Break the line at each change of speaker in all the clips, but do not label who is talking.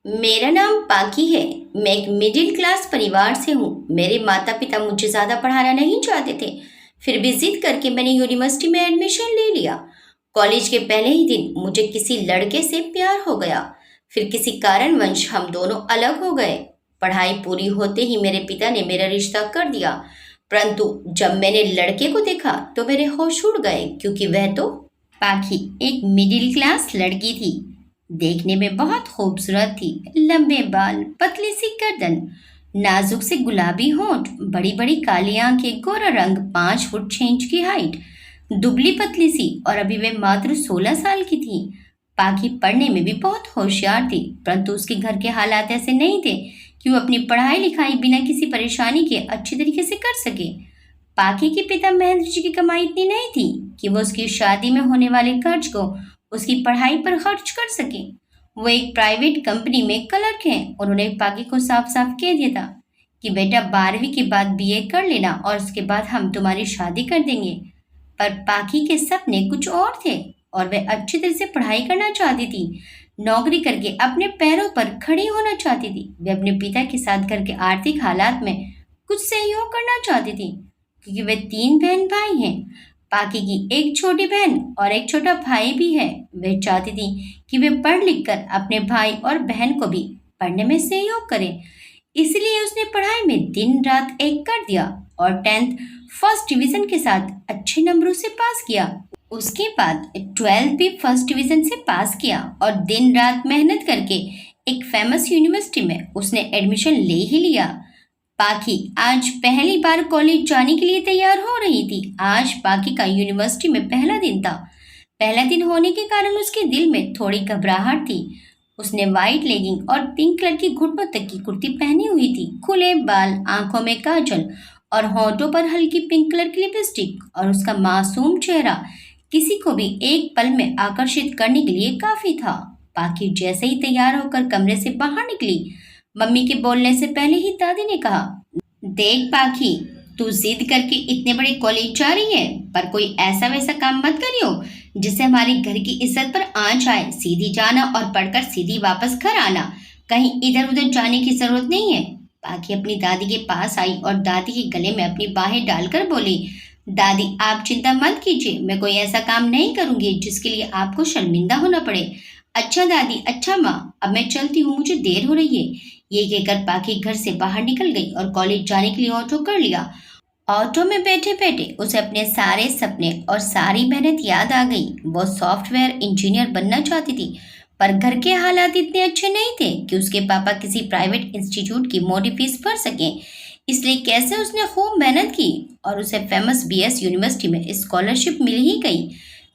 मेरा नाम पाकी है। मैं एक मिडिल क्लास परिवार से हूँ। मेरे माता पिता मुझे ज़्यादा पढ़ाना नहीं चाहते थे। फिर भी जिद करके मैंने यूनिवर्सिटी में एडमिशन ले लिया। कॉलेज के पहले ही दिन मुझे किसी लड़के से प्यार हो गया। फिर किसी कारणवश हम दोनों अलग हो गए। पढ़ाई पूरी होते ही मेरे पिता ने मेरा रिश्ता कर दिया। परंतु जब मैंने लड़के को देखा तो मेरे होश उड़ गए, क्योंकि वह तो पाखी एक मिडिल क्लास लड़की थी। देखने में बहुत खूबसूरत थी। लंबे बाल, पतली सी गर्दन, नाजुक से गुलाबी होंठ, बड़ी बड़ी काली आंखें, गोरा रंग, 5 फुट 6 इंच की हाइट, दुबली पतली सी, और अभी वे मात्र 16 साल की थी। पाखी पढ़ने में भी बहुत होशियार थी, परंतु उसके घर के हालात ऐसे नहीं थे कि वो अपनी पढ़ाई लिखाई बिना किसी परेशानी के अच्छी तरीके से कर सके। पाखी के पिता महेंद्र जी की कमाई इतनी नहीं थी कि वो उसकी शादी में होने वाले खर्च को उसकी पढ़ाई पर खर्च कर सके। वो एक प्राइवेट कंपनी में क्लर्क हैं। उन्होंने पाखी को साफ साफ कह दिया था कि बेटा 12वीं के बाद बीए कर लेना और उसके बाद हम तुम्हारी शादी कर देंगे। पर पाखी के सपने कुछ और थे और वह अच्छी तरह से पढ़ाई करना चाहती थी। नौकरी करके अपने पैरों पर खड़ी होना चाहती थी। वे अपने पिता के साथ घर के आर्थिक हालात में कुछ सहयोग करना चाहती थी, क्योंकि वे 3 बहन भाई हैं। पाकी की एक छोटी बहन और एक छोटा भाई भी है। वे चाहती थी कि वे पढ़ लिख कर अपने भाई और बहन को भी पढ़ने में सहयोग करें। इसलिए उसने पढ़ाई में दिन रात एक कर दिया और 10th फर्स्ट डिवीजन के साथ अच्छे नंबरों से पास किया। उसके बाद 12th भी फर्स्ट डिवीजन से पास किया और दिन रात मेहनत करके एक फेमस यूनिवर्सिटी में उसने एडमिशन ले ही लिया। पाखी आज पहली बार कॉलेज जाने के लिए तैयार हो रही थी। आज पाखी का यूनिवर्सिटी में पहला दिन था। पहला दिन होने के कारण उसके दिल में थोड़ी घबराहट थी। उसने वाइट लेगिंग और पिंक कलर की घुटनों तक की कुर्ती पहनी हुई थी। खुले बाल, आंखों में काजल और होठों पर हल्की पिंक कलर की लिपस्टिक, और उसका मासूम चेहरा किसी को भी एक पल में आकर्षित करने के लिए काफी था। पाखी जैसे ही तैयार होकर कमरे से बाहर निकली, मम्मी के बोलने से पहले ही दादी ने कहा, देख पाखी, तू जिद करके इतने बड़े कॉलेज जा रही है, पर कोई ऐसा वैसा काम मत करियो जिससे हमारे घर की इज्जत पर आंच आए। सीधी जाना और पढ़कर सीधी वापस घर आना। कहीं इधर उधर जाने की जरूरत नहीं है। पाखी अपनी दादी के पास आई और दादी के गले में अपनी बाहें डालकर बोली, दादी आप चिंता मत कीजिए, मैं कोई ऐसा काम नहीं करूंगी जिसके लिए आपको शर्मिंदा होना पड़े। अच्छा दादी, अच्छा माँ, अब मैं चलती हूँ, मुझे देर हो रही है। ये कहकर पाखी घर से बाहर निकल गई और कॉलेज जाने के लिए ऑटो कर लिया। ऑटो में बैठे बैठे उसे अपने सारे सपने और सारी मेहनत याद आ गई। वो सॉफ्टवेयर इंजीनियर बनना चाहती थी, पर घर के हालात इतने अच्छे नहीं थे कि उसके पापा किसी प्राइवेट इंस्टीट्यूट की मोटी फीस भर सकें। इसलिए कैसे उसने खूब मेहनत की और उसे फेमस बीएस यूनिवर्सिटी में स्कॉलरशिप मिल ही गई।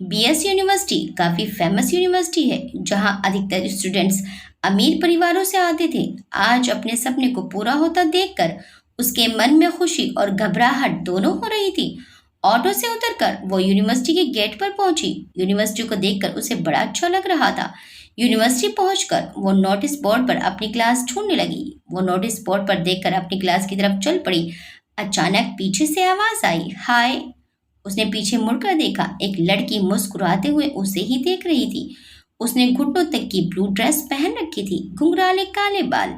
बीएस यूनिवर्सिटी काफ़ी फेमस यूनिवर्सिटी है, जहां अधिकतर स्टूडेंट्स अमीर परिवारों से आते थे। आज अपने सपने को पूरा होता देखकर उसके मन में खुशी और घबराहट दोनों हो रही थी। ऑटो से उतरकर वो यूनिवर्सिटी के गेट पर पहुंची। यूनिवर्सिटी को देखकर उसे बड़ा अच्छा लग रहा था। यूनिवर्सिटी पहुंचकर वो नोटिस बोर्ड पर अपनी क्लास ढूंढने लगी। वो नोटिस बोर्ड पर देखकर अपनी क्लास की तरफ चल पड़ी। अचानक पीछे से आवाज आई, हाय। उसने पीछे मुड़कर देखा। एक लड़की मुस्कुराते हुए उसे ही देख रही थी। उसने घुटनों तक की ब्लू ड्रेस पहन रखी थी, घुंघराले काले बाल,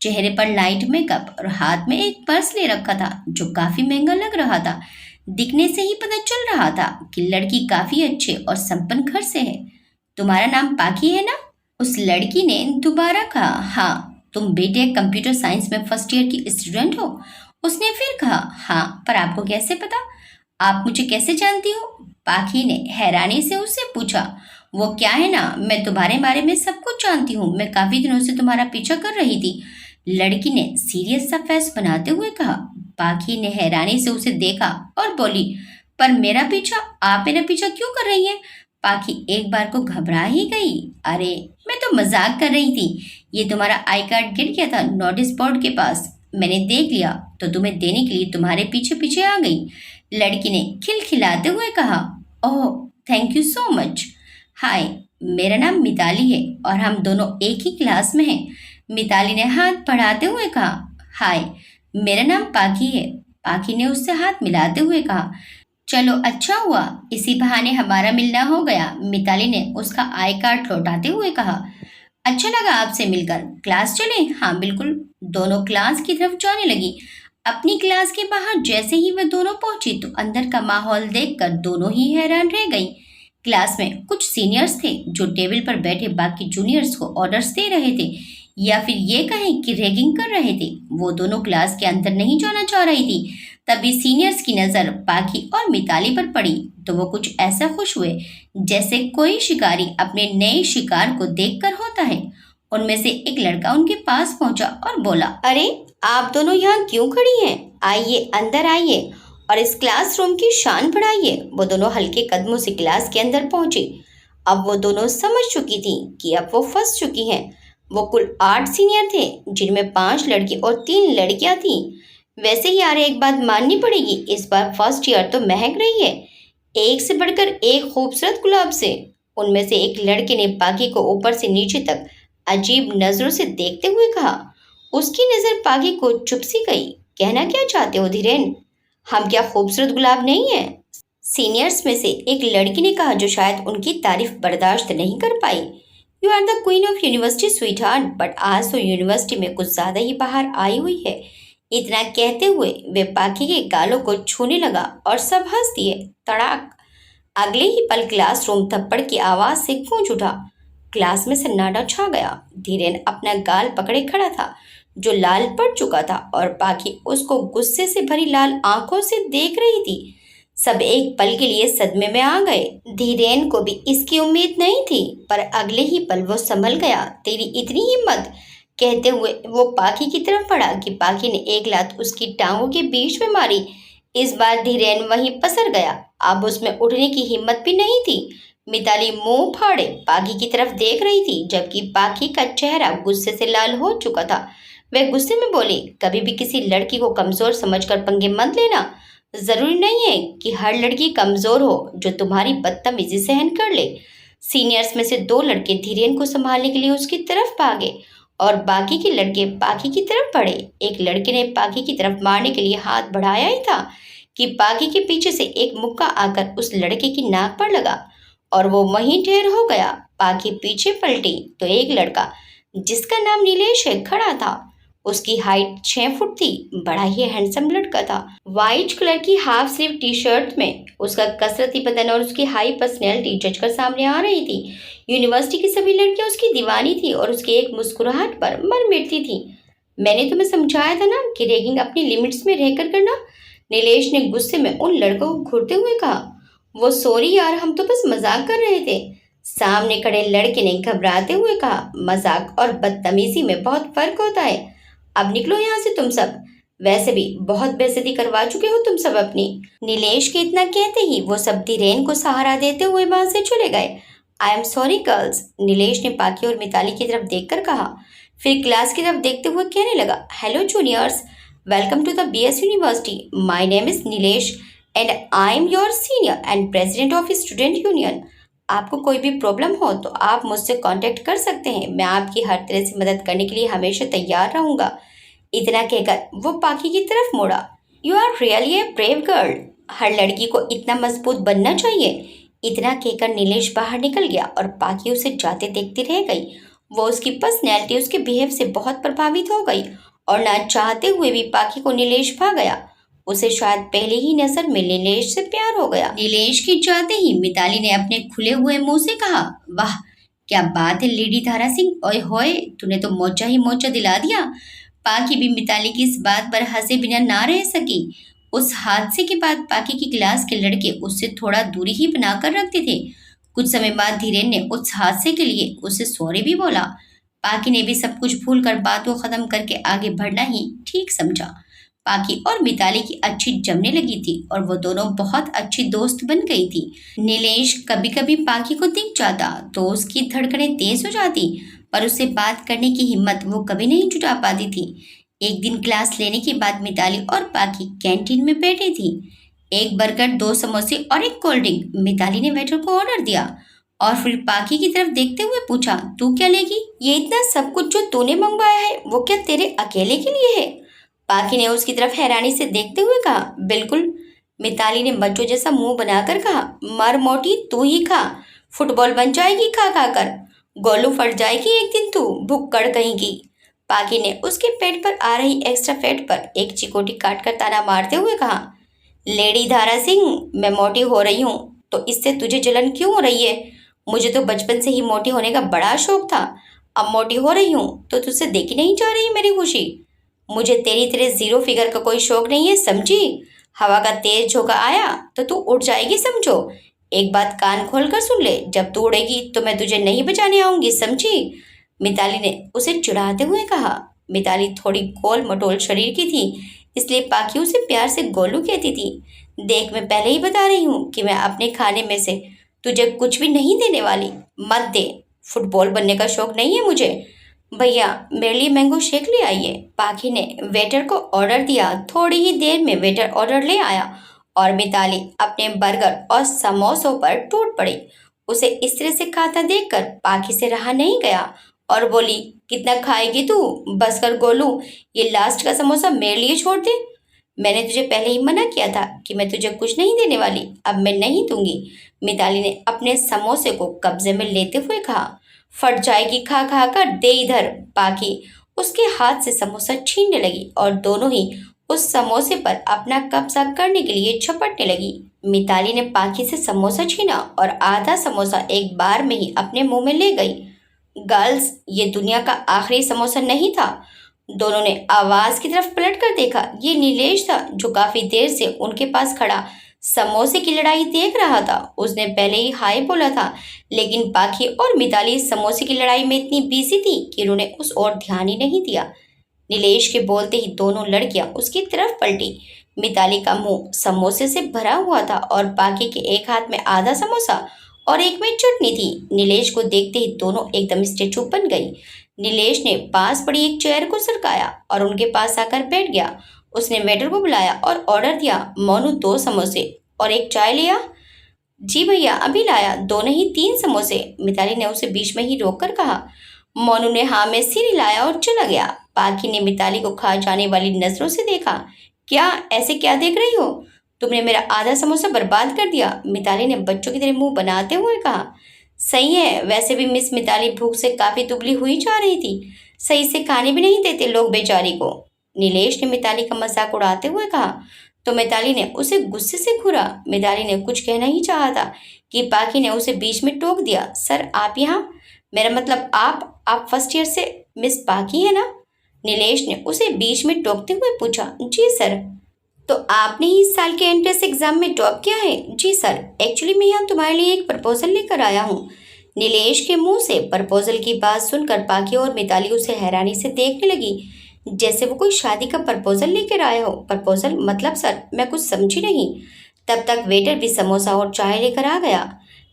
चेहरे पर लाइट मेकअप और हाथ में एक पर्स ले रखा था जो काफी महंगा लग रहा था। दिखने से ही पता चल रहा था कि लड़की काफी अच्छे और संपन्न घर से है। तुम्हारा नाम पाखी है ना? उस लड़की ने दोबारा कहा। हाँ। तुम बीटेक कंप्यूटर साइंस में फर्स्ट ईयर की स्टूडेंट हो? उसने फिर कहा। हाँ, पर आपको कैसे पता? आप मुझे कैसे जानती हो? पाखी ने हैरानी से उससे पूछा। वो क्या है ना, मैं तुम्हारे बारे में सब कुछ जानती हूँ। मैं काफी दिनों से तुम्हारा पीछा कर रही थी, लड़की ने सीरियस सा फेस बनाते हुए कहा। पाखी ने हैरानी से उसे देखा और बोली, पर मेरा पीछा? आप मेरा पीछा क्यों कर रही हैं? पाखी एक बार को घबरा ही गई। अरे मैं तो मजाक कर रही थी। ये तुम्हारा आई कार्ड गिर गया था नोटिस बोर्ड के पास, मैंने देख लिया तो तुम्हें देने के लिए तुम्हारे पीछे पीछे आ गई, लड़की ने खिलखिलाते हुए कहा। ओह, थैंक यू सो मच। हाय, मेरा नाम मिताली है और हम दोनों एक ही क्लास में हैं। मिताली ने हाथ बढ़ाते हुए कहा। हाय, मेरा नाम पाखी है। पाखी ने उससे हाथ मिलाते हुए कहा। चलो अच्छा हुआ, इसी बहाने हमारा मिलना हो गया, मिताली ने उसका आई कार्ड लौटाते हुए कहा। अच्छा लगा आपसे मिलकर। क्लास चले? हाँ बिल्कुल। दोनों क्लास की तरफ जाने लगी। अपनी क्लास के बाहर जैसे ही वे दोनों पहुंची तो अंदर का माहौल देखकर दोनों ही हैरान रह गई। क्लास में कुछ सीनियर्स थे जो टेबल पर बैठे बाकी जूनियर्स को ऑर्डर्स दे रहे थे, या फिर ये कहें कि रैगिंग कर रहे थे। वो दोनों क्लास के अंदर नहीं जाना चाह रही थी। तभी सीनियर्स की नजर पाखी और मिताली पर पड़ी तो वो कुछ ऐसा खुश हुए जैसे कोई शिकारी अपने नए शिकार को देखकर होता है। उनमें से एक लड़का उनके पास पहुंचा और बोला, अरे आप दोनों यहाँ क्यों खड़ी हैं? आइए अंदर आइए और इस क्लासरूम की शान बढ़ाइए। वो दोनों हल्के कदमों से क्लास के अंदर पहुंची। अब वो दोनों समझ चुकी थी कि अब वो फंस चुकी हैं। वो कुल 8 सीनियर थे जिनमें 5 लड़के और 3 लड़कियां थीं। वैसे ही यार एक बात माननी पड़ेगी, इस बार फर्स्ट ईयर तो महक रही है, एक से बढ़कर एक खूबसूरत गुलाब से। उनमें से एक लड़के ने पाखी को ऊपर से नीचे तक अजीब नजरों से देखते हुए कहा। उसकी नजर पाखी को चुप सी गई। कहना क्या चाहते हो धीरेन? हम क्या खूबसूरत गुलाब नहीं है? सीनियर्स में से एक लड़की ने कहा जो शायद उनकी तारीफ बर्दाश्त नहीं कर पाई। You are the queen of university sweetheart, but आज तो यूनिवर्सिटी में कुछ ज्यादा ही बाहर आई हुई है। इतना कहते हुए वे पाखी के गालों को छूने लगा और सब हंस दिए। तड़ाक! अगले ही पल क्लासरूम थप्पड़ की आवाज से गूंज उठा। क्लास में सन्नाटा छा गया। धीरेन अपना गाल पकड़े खड़ा था जो लाल पड़ चुका था, और पाखी उसको गुस्से से भरी लाल आंखों से देख रही थी। सब एक पल के लिए सदमे में आ गए। धीरेन को भी इसकी उम्मीद नहीं थी, पर अगले ही पल वो संभल गया। तेरी इतनी हिम्मत! कहते हुए वो पाखी की तरफ बढ़ा कि पाखी ने एक लात उसकी टांगों के बीच में मारी। इस बार धीरेन वहीं पसर गया। अब उसमें उठने की हिम्मत भी नहीं थी। मिताली मुंह फाड़े पाखी की तरफ देख रही थी, जबकि पाखी का चेहरा गुस्से से लाल हो चुका था। वह गुस्से में बोली, कभी भी किसी लड़की को कमजोर समझकर पंगे मत लेना। जरूरी नहीं है कि हर लड़की कमजोर हो जो तुम्हारी बदतमीजी सहन कर ले। सीनियर्स में से 2 लड़के धीरेन को संभालने के लिए उसकी तरफ भागे और बाकी के लड़के पाखी की तरफ बढ़े। एक लड़के ने पाखी की तरफ मारने के लिए हाथ बढ़ाया ही था कि पाखी के पीछे से एक मुक्का आकर उस लड़के की नाक पर लगा और वो वहीं ढेर हो गया। पाखी पीछे पलटी तो एक लड़का जिसका नाम नीलेश है खड़ा था। उसकी हाइट 6 फुट थी। बड़ा ही हैंडसम लड़का था। वाइट कलर की हाफ स्लीव टी शर्ट में उसका कसरती बदन और उसकी हाई पर्सनैलिटी जचकर सामने आ रही थी। यूनिवर्सिटी की सभी लड़कियां उसकी दीवानी थी और उसकी एक मुस्कुराहट पर मर मिटती थी। मैंने तुम्हें समझाया था ना कि रैगिंग अपनी लिमिट्स में रहकर करना। नीलेश ने गुस्से में उन लड़कों को घूरते हुए कहा। वो सॉरी यार, हम तो बस मजाक कर रहे थे। सामने खड़े लड़के ने घबराते हुए कहा, मजाक और बदतमीजी में बहुत फर्क होता है। अब निकलो यहाँ से तुम सब। वैसे भी बहुत बेइज्जती करवा चुके हो तुम सब अपनी। नीलेश के इतना कहते ही वो सब धीरेन को सहारा देते हुए वहां से चले गए। I am sorry girls, Nilesh ने पाखी और मिताली की तरफ देखकर कहा। फिर क्लास की तरफ देखते हुए कहने लगा, hello juniors, welcome to the BS university. My name is Nilesh and I am your senior and president of student union. आपको कोई भी प्रॉब्लम हो तो आप मुझसे कांटेक्ट कर सकते हैं। मैं आपकी हर तरह से मदद करने के लिए हमेशा तैयार रहूंगा। इतना कहकर वो पाखी की तरफ मुड़ा। You are really a brave girl. हर लड़की को इतना मजबूत बनना चाहिए। इतना कहकर नीलेश बाहर निकल गया और पाखी उसे जाते देखती रह गई। वो उसकी पर्सनैलिटी, उसके बिहेव से बहुत प्रभावित हो गई और ना चाहते हुए भी पाखी को नीलेश भा गया। उसे शायद पहले ही नजर में नीलेश से प्यार हो गया। नीलेश के जाते ही मिताली ने अपने खुले हुए मुंह से कहा, वाह क्या बात है लेडी तारा सिंह, ओए होए तूने तो मोचा ही मोचा दिला दिया। पाखी भी मिताली की इस बात पर हंसे बिना ना रह सकी। उस हादसे के बाद पाखी की क्लास के लड़के उससे थोड़ा दूरी ही बनाकर रखते थे। कुछ समय बाद धीरेन ने उस हादसे के लिए उसे सॉरी भी बोला। पाखी ने भी सब कुछ भूल कर बात को खत्म करके आगे बढ़ना ही ठीक समझा। पाखी और मिताली की अच्छी जमने लगी थी और वो दोनों बहुत अच्छी दोस्त बन गई थी। नीलेश कभी कभी पाखी को दिख जाता तो उसकी धड़कनें तेज हो जाती, पर उससे बात करने की हिम्मत वो कभी नहीं जुटा पाती थी। एक दिन क्लास लेने के बाद मिताली और पाखी कैंटीन में बैठे थी। एक बर्गर, 2 समोसे और एक कोल्ड ड्रिंक मिताली ने वेटर को ऑर्डर दिया और फिर पाखी की तरफ देखते हुए पूछा, तू क्या लेगी? ये इतना सब कुछ जो तूने मंगवाया है वो क्या तेरे अकेले के लिए है? पाखी ने उसकी तरफ हैरानी से देखते हुए कहा, बिल्कुल। मिताली ने बच्चों जैसा मुंह बनाकर कहा, मर मोटी तू ही खा, फुटबॉल बन जाएगी खा खा कर। गोलू फट जाएगी एक दिन तू, भुक्कड़ कहेगी। पाकी ने उसके पेट पर आ रही एक्स्ट्रा फैट पर एक चिकोटी काटकर ताना मारते हुए कहा, लेडी धारा सिंह, मैं मोटी हो रही हूँ तो इससे तुझे जलन क्यों हो रही है? मुझे तो बचपन से ही मोटी होने का बड़ा शौक था। अब मोटी हो रही हूँ तो तुझसे देखी नहीं जा रही मेरी खुशी। मुझे तेरी तरह जीरो फिगर का कोई शौक नहीं है, समझी? हवा का तेज झोंका आया तो तू उड़ जाएगी, समझो। एक बात कान खोल कर सुन ले, जब तू उड़ेगी तो मैं तुझे नहीं बचाने आऊंगी, समझी? मिताली ने उसे चिढ़ाते हुए कहा। मिताली थोड़ी गोल मटोल शरीर की थी, इसलिए पाखी उसे प्यार से गोलू कहती थी। देख, मैं पहले ही बता रही हूँ कि मैं अपने खाने में से तुझे कुछ भी नहीं देने वाली। मत दे, फुटबॉल बनने का शौक नहीं है मुझे। भैया, मेरे लिए मैंगो शेक ले आइए। पाखी ने वेटर को ऑर्डर दिया। थोड़ी ही देर में वेटर ऑर्डर ले आया और मिताली अपने बर्गर और समोसों पर टूट पड़ी। उसे इस तरह से खाता देखकर पाखी से रहा नहीं गया और बोली, कितना खाएगी तू? बस कर गोलू, ये लास्ट का समोसा मेरे लिए छोड़ दे। मैंने तुझे पहले ही मना किया था कि मैं तुझे कुछ नहीं देने वाली, अब मैं नहीं दूंगी। मिताली ने अपने समोसे को कब्जे में लेते हुए कहा। फट जाएगी खा खा कर, दे इधर। पाकी उसके हाथ से समोसा छीनने लगी और दोनों ही उस समोसे पर अपना कब्जा करने के लिए झपटने लगी। मिताली ने पाकी से समोसा छीना और आधा समोसा एक बार में ही अपने मुंह में ले गई। गर्ल्स, ये दुनिया का आखिरी समोसा नहीं था। दोनों ने आवाज की तरफ पलट कर देखा। ये नीलेश था, जो काफी देर से उनके पास खड़ा समोसे की लड़ाई देख रहा था। उसने पहले ही हाय बोला था, लेकिन पाखी और मिताली समोसे की लड़ाई में इतनी बिजी थी कि उन्होंने उस ओर ध्यान ही नहीं दिया। नीलेश के बोलते ही दोनों लड़कियां उसकी तरफ पलटी। मिताली का मुंह समोसे से भरा हुआ था और पाखी के एक हाथ में आधा समोसा और एक में चटनी थी। नीलेश को देखते ही दोनों एकदम स्टेचू बन गई। नीलेश ने पास पड़ी एक चेयर को सरकाया और उनके पास आकर बैठ गया। उसने वेटर को बुलाया और ऑर्डर दिया, मोनू 2 समोसे और एक चाय लिया। जी भैया, अभी लाया। दोनों ही 3 समोसे। मिताली ने उसे बीच में ही रोककर कहा। मोनू ने हाँ में सिर हिलाया और चला गया। पाखी ने मिताली को खा जाने वाली नजरों से देखा। क्या ऐसे क्या देख रही हो? तुमने मेरा आधा समोसा बर्बाद कर दिया। मिताली ने बच्चों की तरह मुंह बनाते हुए कहा। सही है, वैसे भी मिस मिताली भूख से काफी दुबली हुई जा रही थी। सही से खाने भी नहीं देते लोग बेचारी को। नीलेश ने मिताली का मजाक उड़ाते हुए कहा। तो मिताली ने उसे गुस्से से घूरा। मिताली ने कुछ कहना ही चाहा था कि पाखी ने उसे बीच में टोक दिया। सर, आप यहाँ? मेरा मतलब आप फर्स्ट ईयर से मिस पाखी है ना? नीलेश ने उसे बीच में टोकते हुए पूछा। जी सर। तो आपने ही इस साल के एंट्रेंस एग्जाम में टॉप किया है? जी सर। एक्चुअली मैं यहाँ तुम्हारे लिए एक प्रपोजल लेकर आया हूँ। नीलेश के मुंह से प्रपोजल की बात सुनकर पाखी और मिताली उसे हैरानी से देखने लगी, जैसे वो कोई शादी का प्रपोजल लेकर आया हो। प्रपोजल मतलब सर, मैं कुछ समझी नहीं। तब तक वेटर भी समोसा और चाय लेकर आ गया।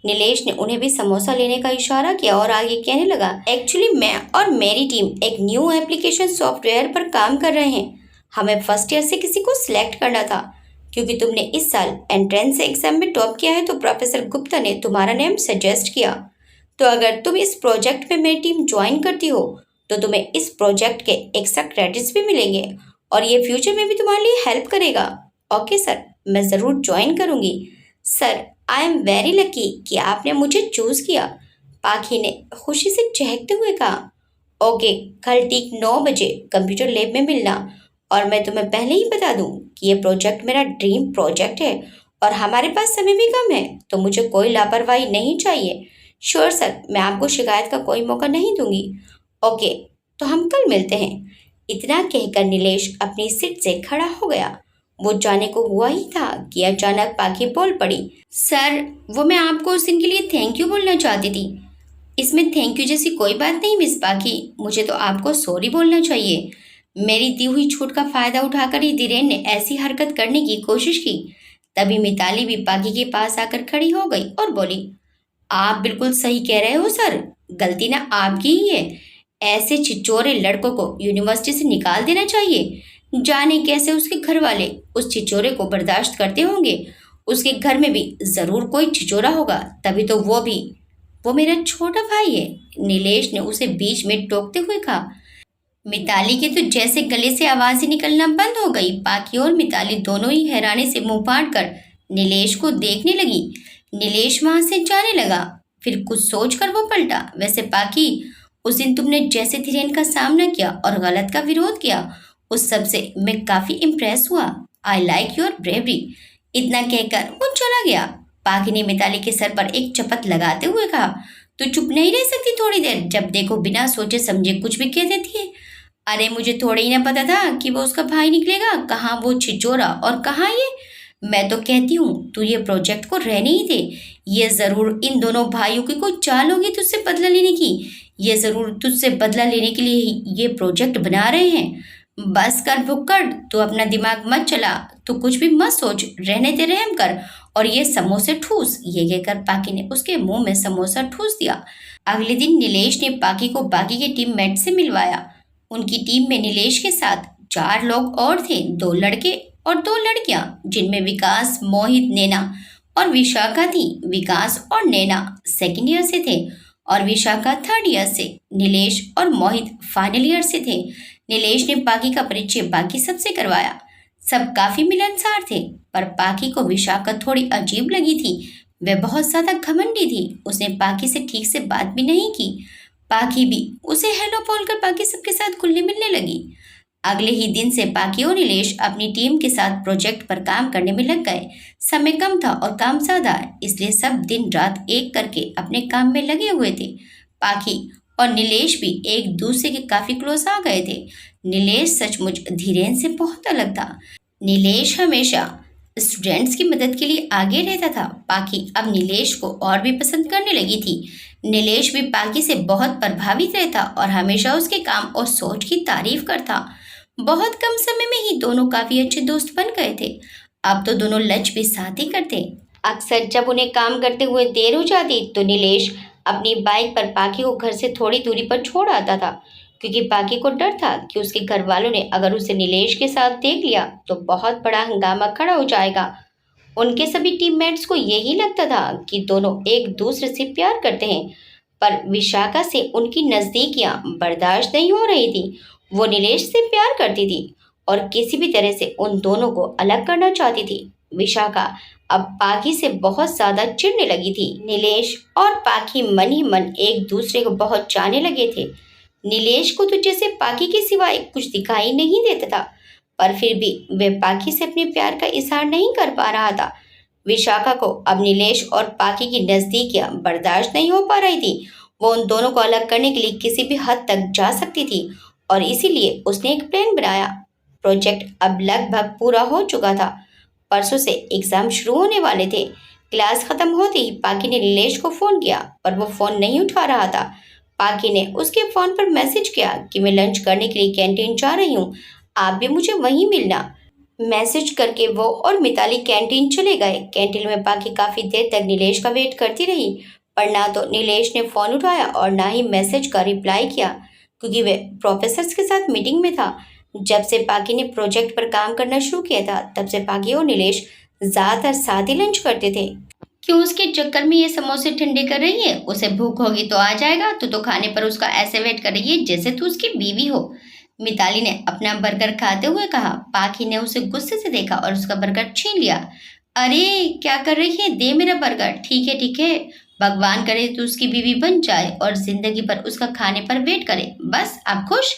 नीलेश ने उन्हें भी समोसा लेने का इशारा किया और आगे कहने लगा, एक्चुअली मैं और मेरी टीम एक न्यू एप्लीकेशन सॉफ्टवेयर पर काम कर रहे हैं। हमें फर्स्ट ईयर से किसी को सिलेक्ट करना था। क्योंकि तुमने इस साल एंट्रेंस एग्जाम में टॉप किया है तो प्रोफेसर गुप्ता ने तुम्हारा नेम सजेस्ट किया। तो अगर तुम इस प्रोजेक्ट में मेरी टीम ज्वाइन करती हो तो तुम्हें इस प्रोजेक्ट के एक्स्ट्रा क्रेडिट्स भी मिलेंगे और ये फ्यूचर में भी तुम्हारे लिए हेल्प करेगा। ओके सर, मैं ज़रूर ज्वाइन करूँगी। Sir, I am very lucky कि आपने मुझे चूज़ किया। पाखी ने खुशी से चहकते हुए कहा। ओके, कल ठीक 9 बजे कंप्यूटर लैब में मिलना। और मैं तुम्हें पहले ही बता दूं कि ये प्रोजेक्ट मेरा ड्रीम प्रोजेक्ट है और हमारे पास समय भी कम है, तो मुझे कोई लापरवाही नहीं चाहिए। श्योर सर, मैं आपको शिकायत का कोई मौका नहीं दूंगी। ओके, तो हम कल मिलते हैं। इतना कहकर नीलेश अपनी सीट से खड़ा हो गया। वो जाने को हुआ ही था कि अचानक पाखी बोल पड़ी। सर, वो मैं आपको उस दिन के लिए थैंक यू बोलना चाहती थी। इसमें थैंक यू जैसी कोई बात नहीं मिस पाखी, मुझे तो आपको सॉरी बोलना चाहिए। मेरी दी हुई छूट का फायदा उठाकर ही धीरेन ने ऐसी हरकत करने की कोशिश की। तभी मिताली भी पाखी के पास आकर खड़ी हो गई और बोली, आप बिल्कुल सही कह रहे हो सर, गलती ना आपकी ही है। ऐसे छिचोरे लड़कों को यूनिवर्सिटी से निकाल देना चाहिए। जाने कैसे उसके घर वाले उस छिचोरे को बर्दाश्त करते होंगे। उसके घर में भी जरूर कोई छिचोरा होगा, तभी तो वो मेरा छोटा भाई है। नीलेश ने उसे बीच में टोकते हुए कहा। मिताली के तो जैसे गले से आवाज ही निकलना बंद हो गई। पाखी और मिताली दोनों ही हैरानी से मुंह फाड़ कर नीलेश को देखने लगी। नीलेश वहां से जाने लगा। फिर कुछ सोच कर वो पलटा। वैसे पाकी, उस दिन तुमने जैसे धीरेन का सामना किया और गलत का विरोध किया, उस सब से मैं काफी इम्प्रेस हुआ। I like your bravery. इतना कहकर वो चला गया। पाकी ने मिताली के सर पर एक चपत लगाते हुए कहा, तू चुप नहीं रह सकती थोड़ी देर? जब देखो बिना सोचे समझे कुछ भी कह देती है। अरे मुझे थोड़ी ही ना पता था कि वो उसका भाई निकलेगा। कहाँ वो छिचोरा और कहाँ ये। मैं तो कहती हूँ तू ये प्रोजेक्ट को रहने ही दे। ये जरूर इन दोनों भाइयों की कोई चाल होगी तुझसे बदला लेने की। ये जरूर तुझसे बदला लेने के लिए ही ये प्रोजेक्ट बना रहे हैं। बस कर भुक्कड़, तू अपना दिमाग मत चला। तू कुछ भी मत सोच, रहने दे, रहम कर और ये समोसे ठूस। ये कहकर पाकी ने उसके मुंह में समोसा ठूस दिया। अगले दिन नीलेश ने पाकी को बाकी के टीममेट से मिलवाया। उनकी टीम में नीलेश के साथ 4 लोग और थे, 2 लड़के और 2 लड़कियां, जिनमें विकास, मोहित, नैना और विशाखा थी। विकास और नैना सेकंड ईयर से थे और विशाखा थर्ड ईयर से। नीलेश और मोहित फाइनल ईयर से थे। नीलेश ने पाकी का परिचय बाकी सबसे करवाया। सब काफी मिलनसार थे, पर पाकी को विशाखा थोड़ी अजीब लगी थी। वह बहुत ज्यादा घमंडी थी। उसने पाकी से ठीक से बात भी नहीं की। पाकी भी उसे हेलो बोलकर बाकी सबके साथ घुलने मिलने लगी। अगले ही दिन से पाकी और नीलेश अपनी टीम के साथ प्रोजेक्ट पर काम करने में लग गए। समय कम था और काम ज्यादा, इसलिए सब दिन रात एक करके अपने काम में लगे हुए थे। पाकी और नीलेश भी एक दूसरे के काफी क्लोज आ गए थे। नीलेश सचमुच धीरेन से बहुत अलग था। नीलेश हमेशा स्टूडेंट्स की मदद के लिए आगे रहता था। पाकी अब नीलेश को और भी पसंद करने लगी थी। नीलेश भी पाकी से बहुत प्रभावित रहता और हमेशा उसके काम और सोच की तारीफ करता। बहुत कम समय में ही दोनों काफी अच्छे दोस्त बन गए थे। अब तो दोनों लंच भी साथ ही करते। अक्सर जब उन्हें काम करते हुए देर हो जाती तो नीलेश अपनी बाइक पर पाकी को घर से थोड़ी दूरी पर छोड़ आता था, क्योंकि पाकी को डर था कि उसके घर वालों ने अगर उसे नीलेश के साथ देख लिया तो बहुत बड़ा हंगामा खड़ा हो जाएगा। उनके सभी टीममेट्स को यही लगता था कि दोनों एक दूसरे से प्यार करते हैं, पर विशाखा से उनकी नजदीकियां बर्दाश्त नहीं हो रही थी। वो नीलेश से प्यार करती थी और किसी भी तरह से उन दोनों को अलग करना चाहती थी। विशाखा अब पाकी से बहुत ज्यादा चिढ़ने लगी थी। नीलेश और पाकी मन ही मन एक दूसरे को बहुत चाहने लगे थे। नीलेश को तो जैसे पाकी के सिवाय कुछ दिखाई नहीं देता था, पर फिर भी वे पाकी से अपने प्यार का इजहार नहीं कर पा रहा था। विशाखा को अब नीलेश और पाकी की नजदीकियां बर्दाश्त नहीं हो पा रही थी। वो उन दोनों को अलग करने के लिए किसी भी हद तक जा सकती थी और इसीलिए उसने एक प्लान बनाया। प्रोजेक्ट अब लगभग पूरा हो चुका था। परसों से एग्जाम शुरू होने वाले थे। क्लास खत्म होते ही पाकी ने नीलेश को फोन किया, पर वो फोन नहीं उठा रहा था। पाकी ने उसके फोन पर मैसेज किया कि मैं लंच करने के लिए कैंटीन जा रही हूँ, आप भी मुझे वहीं मिलना। मैसेज करके वो और मिताली कैंटीन चले गए। कैंटीन में पाकी काफी देर तक नीलेश का वेट करती रही, पर ना तो नीलेश ने फोन उठाया और ना ही मैसेज का रिप्लाई किया, क्योंकि वे प्रोफेसर्स के साथ मीटिंग में था। जब से पाकी ने प्रोजेक्ट पर काम करना शुरू किया था, तब से पाकी और नीलेश ज्यादातर साथ ही लंच करते थे। क्यों उसके चक्कर में ये समोसे ठंडे कर रही है? उसे भूख होगी तो आ जाएगा, तो खाने पर उसका ऐसे वेट कर रही है जैसे तू उसकी बीवी हो। मिताली ने अपना बर्गर खाते हुए कहा। पाकी ने उसे गुस्से से देखा और उसका बर्गर छीन लिया। अरे क्या कर रही है? दे मेरा बर्गर। ठीक है ठीक है, भगवान करे तो उसकी बीवी बन जाए और जिंदगी भर उसका खाने पर वेट करे। बस अब खुश?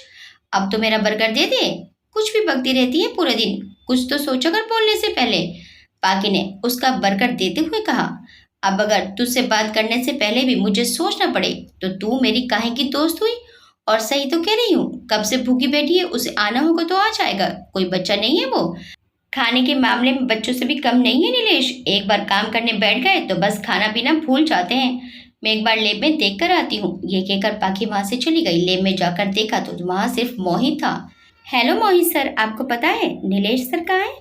अब तो मेरा बर्गर दे दे। कुछ भी बकती रहती है पूरे दिन, कुछ तो सोचो कर बोलने से पहले। पाकी ने उसका बर्गर देते हुए कहा। अब अगर तुझसे बात करने से पहले भी मुझे सोचना पड़े तो तू मेरी काहे की दोस्त हुई? और सही तो कह रही हूँ, कब से भूखी बैठी है, उसे आना होगा तो आ जाएगा। कोई बच्चा नहीं है वो। खाने के मामले में बच्चों से भी कम नहीं है नीलेश। एक बार काम करने बैठ गए तो बस खाना पीना भूल जाते हैं। मैं एक बार लैब में देख कर आती हूँ। ये कहकर पाकी वहां से चली गई। लैब में जाकर देखा तो वहां सिर्फ मोहित था। हेलो मोहित सर, आपको पता है नीलेश सर कहाँ है?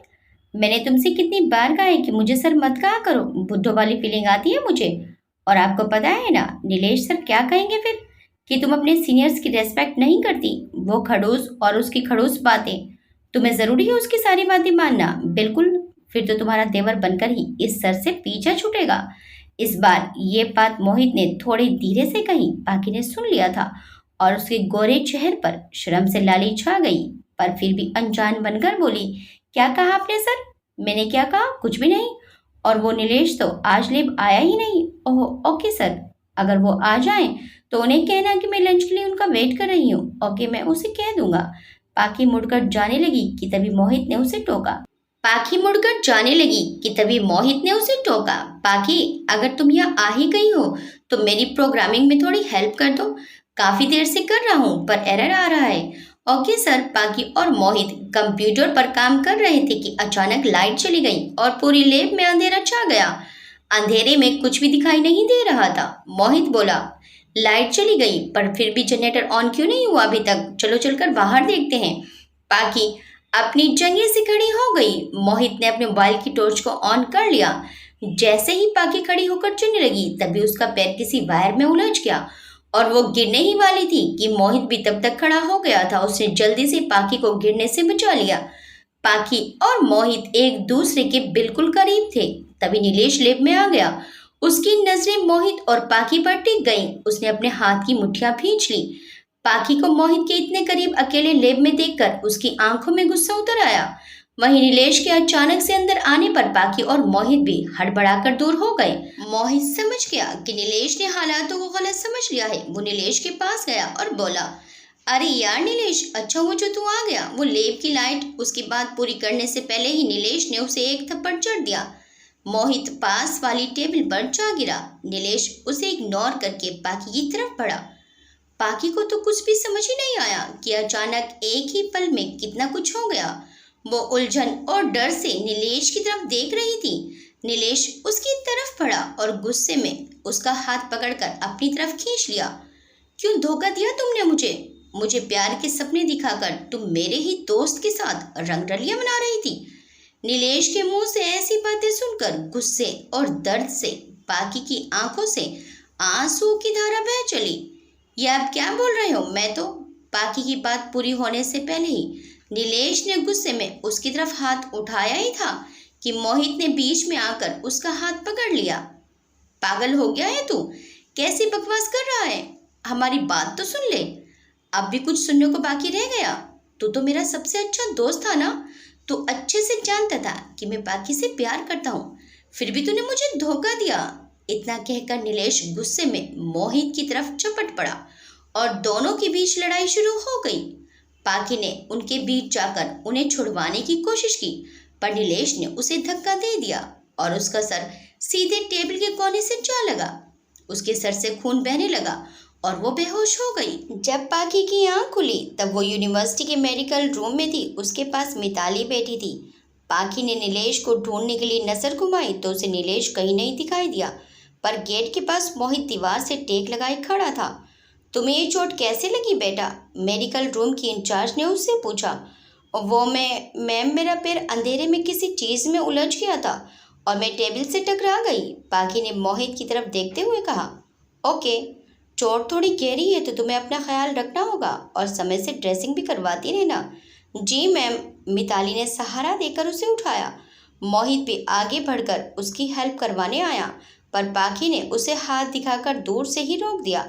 मैंने तुमसे कितनी बार कहा है कि मुझे सर मत कहा करो, बुड्ढों वाली फीलिंग आती है मुझे। और आपको पता है ना नीलेश सर क्या कहेंगे फिर, कि तुम अपने सीनियर्स की रेस्पेक्ट नहीं करती। वो खड़ूस और उसकी खड़ूस बातें, तुम्हें जरूरी है उसकी सारी बातें मानना? बिल्कुल, फिर तो तुम्हारा देवर बनकर ही इस सर से पीछा छूटेगा। इस बार ये बात मोहित ने थोड़ी धीरे से कही। पाकी ने सुन लिया था और उसके गोरे चेहरे पर शर्म से लाली छा गई, पर फिर भी अनजान बनकर बोली, क्या कहा आपने सर? मैंने क्या कहा? कुछ भी नहीं। और वो नीलेश तो आज लेब आया ही नहीं। ओह ओके सर, अगर वो आ जाएं तो उन्हें कहना कि मैं लंच के लिए उनका वेट कर रही हूँ। ओके, मैं उसे कह दूंगा। पाखी मुड़कर जाने लगी कि तभी मोहित ने उसे टोका। पाखी, अगर तुम यहाँ आ ही गई हो तो मेरी प्रोग्रामिंग में थोड़ी हेल्प कर दो। काफी देर से कर रहा हूँ पर एरर आ रहा है। Okay sir. पाखी और मोहित कंप्यूटर पर काम कर रहे थे कि अचानक लाइट चली गई और पूरी लैब में अंधेरा छा गया। अंधेरे में कुछ भी दिखाई नहीं दे रहा था। मोहित बोला, लाइट चली गई पर फिर भी जनरेटर ऑन क्यों नहीं हुआ अभी तक? चलो चलकर बाहर देखते हैं। पाखी अपनी जगह से खड़ी हो गई। मोहित ने अपने मोबाइल की टॉर्च को ऑन कर लिया। जैसे ही पाखी खड़ी होकर चलने लगी तभी उसका पैर किसी वायर में उलझ गया और वो गिरने ही वाली थी कि मोहित भी तब तक खड़ा हो गया था। उसने जल्दी से पाखी को गिरने से बचा लिया। पाखी और मोहित एक दूसरे के बिल्कुल करीब थे। तभी नीलेश लैब में आ गया। उसकी नजरें मोहित और पाखी पर टिक गईं। उसने अपने हाथ की मुट्ठियां भींच ली। पाखी को मोहित के इतने करीब अकेले लैब में देखकर उसकी आंखों में गुस्सा उतर आया। वहीं नीलेश के अचानक से अंदर आने पर पाखी और मोहित भी हड़बड़ाकर दूर हो गए। मोहित समझ गया कि नीलेश ने हालातों को गलत समझ लिया है। वो नीलेश के पास गया और बोला, अरे यार नीलेश, अच्छा हुआ जो तू आ गया। वो लैब की लाइट उसकी बात पूरी करने से पहले ही नीलेश ने उसे एक थप्पड़ जड़ दिया। मोहित पास वाली टेबल पर जा गिरा। नीलेश उसे इग्नोर करके पाखी की तरफ बढ़ा। पाखी को तो कुछ भी समझ ही नहीं आया कि अचानक एक ही पल में कितना कुछ हो गया। वो उलझन और डर से नीलेश की तरफ देख रही थी। नीलेश उसकी तरफ बढ़ा और गुस्से में उसका हाथ पकड़कर अपनी तरफ खींच लिया। क्यों धोखा दिया तुमने मुझे प्यार के सपने दिखाकर तुम मेरे ही दोस्त के साथ रंगरलियां मना रही थी। नीलेश के मुंह से ऐसी बातें सुनकर गुस्से और दर्द से पाखी की आंखों से आंसू की धारा बह चली। ये आप क्या बोल रहे हो? मैं तो। पाखी की बात पूरी होने से पहले ही नीलेश ने गुस्से में उसकी तरफ हाथ उठाया ही था कि मोहित ने बीच में आकर उसका हाथ पकड़ लिया। पागल हो गया है तू? कैसी बकवास कर रहा है? हमारी बात तो सुन ले। अब भी कुछ सुनने को बाकी रह गया? तू तो मेरा सबसे अच्छा दोस्त था ना। तू अच्छे से जानता था कि मैं पाखी से प्यार करता हूँ, फिर भी तूने मुझे धोखा दिया। इतना कहकर नीलेश गुस्से में मोहित की तरफ झपट पड़ा और दोनों के बीच लड़ाई शुरू हो गई। पाखी ने उनके बीच जाकर उन्हें छुड़वाने की कोशिश की पर नीलेश ने उसे धक्का दे दिया और उसका सर सीधे टेबल के कोने से जा लगा। उसके सर से खून बहने लगा और वो बेहोश हो गई। जब पाखी की आंख खुली तब वो यूनिवर्सिटी के मेडिकल रूम में थी। उसके पास मिताली बैठी थी। पाखी ने नीलेश को ढूंढने के लिए नजर घुमाई तो उसे नीलेश कहीं नहीं दिखाई दिया, पर गेट के पास मोहित दीवार से टेक लगाए खड़ा था। तुम्हें ये चोट कैसे लगी बेटा? मेडिकल रूम की इंचार्ज ने उससे पूछा। वो मैम मेरा पैर अंधेरे में किसी चीज़ में उलझ गया था और मैं टेबल से टकरा गई। पाखी ने मोहित की तरफ देखते हुए कहा। ओके, चोट थोड़ी गहरी है तो तुम्हें अपना ख्याल रखना होगा और समय से ड्रेसिंग भी करवाती रहना। जी मैम। मिताली ने सहारा देकर उसे उठाया। मोहित भी आगे बढ़कर उसकी हेल्प करवाने आया पर पाखी ने उसे हाथ दिखाकर दूर से ही रोक दिया।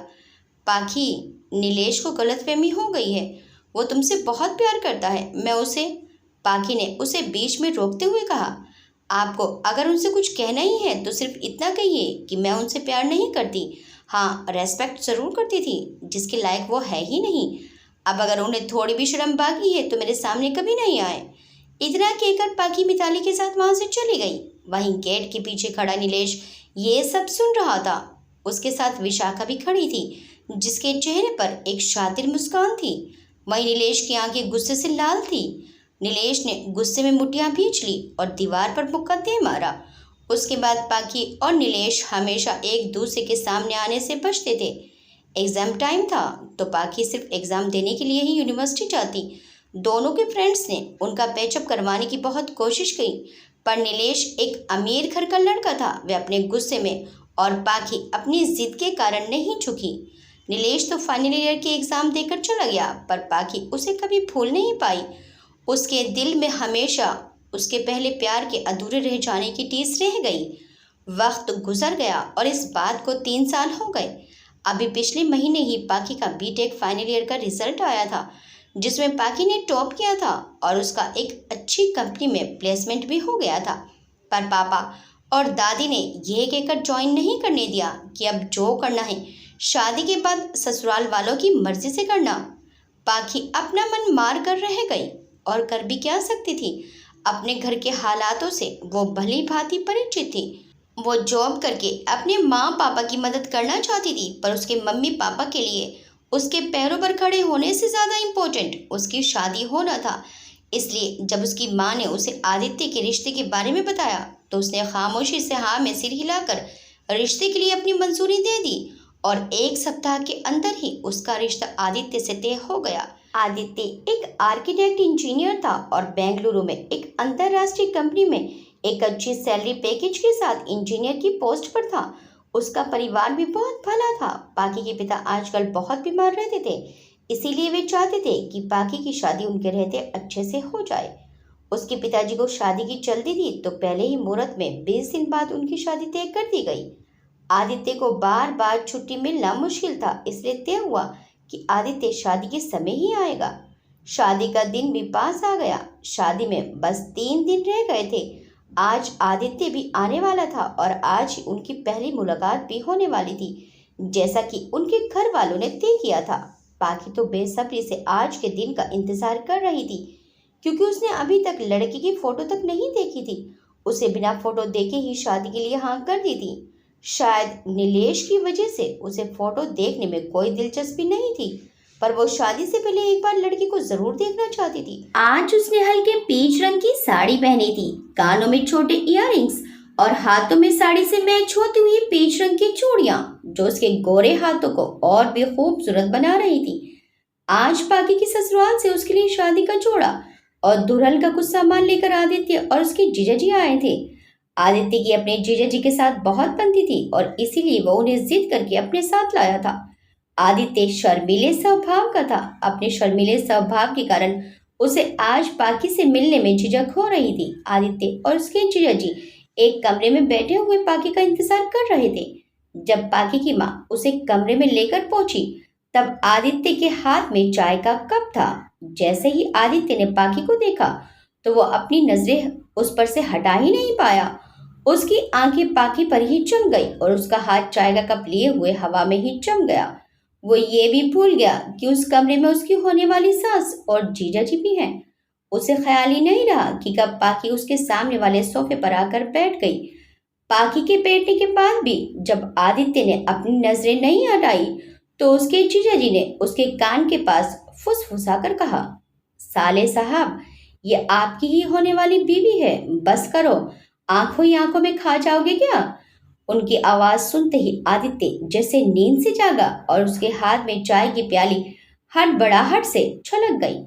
पाखी, नीलेश को गलतफहमी हो गई है। वो तुमसे बहुत प्यार करता है। मैं उसे। पाखी ने उसे बीच में रोकते हुए कहा। आपको अगर उनसे कुछ कहना ही है तो सिर्फ इतना कहिए कि मैं उनसे प्यार नहीं करती। हाँ, रेस्पेक्ट ज़रूर करती थी, जिसके लायक वो है ही नहीं। अब अगर उन्हें थोड़ी भी शर्म बाकी है तो मेरे सामने कभी नहीं आए। इतना कहकर पाखी मिताली के साथ वहाँ से चली गई। वहीं गेट के पीछे खड़ा नीलेश ये सब सुन रहा था। उसके साथ विशाखा भी खड़ी थी, जिसके चेहरे पर एक शातिर मुस्कान थी। वहीं नीलेश की आंखें गुस्से से लाल थी। नीलेश ने गुस्से में मुट्ठियां भींच ली और दीवार पर मुक्का दे मारा। उसके बाद पाखी और नीलेश हमेशा एक दूसरे के सामने आने से बचते थे। एग्ज़ाम टाइम था तो पाखी सिर्फ एग्ज़ाम देने के लिए ही यूनिवर्सिटी जाती। दोनों के फ्रेंड्स ने उनका पैचअप करवाने की बहुत कोशिश की, पर नीलेश एक अमीर घर का लड़का था। वह अपने गुस्से में और पाखी अपनी जिद के कारण नहीं झुकी। नीलेश तो फाइनल ईयर के एग्ज़ाम देकर चला गया, पर पाखी उसे कभी भूल नहीं पाई। उसके दिल में हमेशा उसके पहले प्यार के अधूरे रह जाने की टीस रह गई। वक्त गुजर गया और इस बात को 3 साल हो गए। अभी पिछले महीने ही पाखी का बीटेक फाइनल ईयर का रिजल्ट आया था, जिसमें पाखी ने टॉप किया था और उसका एक अच्छी कंपनी में प्लेसमेंट भी हो गया था। पर पापा और दादी ने यह कहकर ज्वाइन नहीं करने दिया कि अब जो करना है शादी के बाद ससुराल वालों की मर्जी से करना। पाखी अपना मन मार कर रह गई और कर भी क्या सकती थी। अपने घर के हालातों से वो भली भांति परिचित थी। वो जॉब करके अपने माँ पापा की मदद करना चाहती थी, पर उसके मम्मी पापा के लिए उसके पैरों पर खड़े होने से ज़्यादा इम्पोर्टेंट उसकी शादी होना था। इसलिए जब उसकी माँ ने उसे आदित्य के रिश्ते के बारे में बताया तो उसने खामोशी से हाँ में सिर हिलाकर रिश्ते के लिए अपनी मंजूरी दे दी और 1 सप्ताह के अंदर ही उसका रिश्ता आदित्य से तय हो गया। आदित्य एक आर्किटेक्ट इंजीनियर था और बेंगलुरु में एक अंतर्राष्ट्रीय कंपनी में एक अच्छी सैलरी पैकेज के साथ इंजीनियर की पोस्ट पर था। उसका परिवार भी बहुत भला था। पाखी के पिता आजकल बहुत बीमार रहते थे, इसीलिए वे चाहते थे कि पाखी की शादी उनके रहते अच्छे से हो जाए। उसके पिताजी को शादी की जल्दी थी तो पहले ही मुहूर्त में 20 दिन बाद उनकी शादी तय कर दी गई। आदित्य को बार बार छुट्टी मिलना मुश्किल था, इसलिए तय हुआ कि आदित्य शादी के समय ही आएगा। शादी का दिन भी पास आ गया। शादी में बस 3 दिन रह गए थे। आज आदित्य भी आने वाला था और आज ही उनकी पहली मुलाकात भी होने वाली थी, जैसा कि उनके घर वालों ने तय किया था। पाखी तो बेसब्री से आज के दिन का इंतजार कर रही थी, क्योंकि उसने अभी तक लड़की की फोटो तक नहीं देखी थी। उसे बिना फोटो देखे ही शादी के लिए हाँ कर दी थी। शायद नीलेश की वजह से उसे फोटो देखने में कोई दिलचस्पी नहीं थी, पर वो शादी से पहले एक बार लड़की को जरूर देखना चाहती थी। आज उसने हल्के पीच रंग की साड़ी पहनी थी, कानों में छोटे इयररिंग्स और हाथों में साड़ी से मैच होती हुई पीच रंग की चूड़ियां, जो उसके गोरे हाथों को और भी खूबसूरत बना रही थी। आज पाखी की ससुराल से उसके लिए शादी का जोड़ा और दुल्हन का कुछ सामान लेकर आदित्य और उसके जीजा जी आए थे। आदित्य की अपने जीजा जी के साथ बहुत बनती थी और इसीलिए वो उन्हें जिद करके अपने साथ लाया था। आदित्य शर्मीले स्वभाव का था। अपने शर्मीले स्वभाव के कारण उसे आज पाखी से मिलने में झिझक हो रही थी। आदित्य और उसके जीजा जी एक कमरे में बैठे हुए पाखी का इंतजार कर रहे थे। जब पाखी की माँ उसे कमरे में लेकर पहुंची तब आदित्य के हाथ में चाय का कप था। जैसे ही आदित्य ने पाखी को देखा तो वो अपनी नजरें उस पर से हटा ही नहीं पाया। उसकी आंखें पाखी पर ही जम गई और उसका हाथ चाय का कप लिए हुए हवा में ही जम गया। वो ये भी भूल गया कि उस कमरे में उसकी होने वाली सास और जीजा जी भी हैं। उसे ख्याल ही नहीं रहा कि कब पाखी उसके सामने वाले सोफे पर आकर बैठ गई। पाखी के बैठने के बाद भी जब आदित्य ने अपनी नजरें नहीं हटाई तो उसके जीजा जी ने उसके कान के पास फुसफुसाकर कहा, साले साहब, ये आपकी ही होने वाली बीवी है, बस करो, आंखों ही आंखों में खा जाओगे क्या। उनकी आवाज सुनते ही आदित्य जैसे नींद से जागा और उसके हाथ में चाय की प्याली हड़बड़ाहट से छलक गई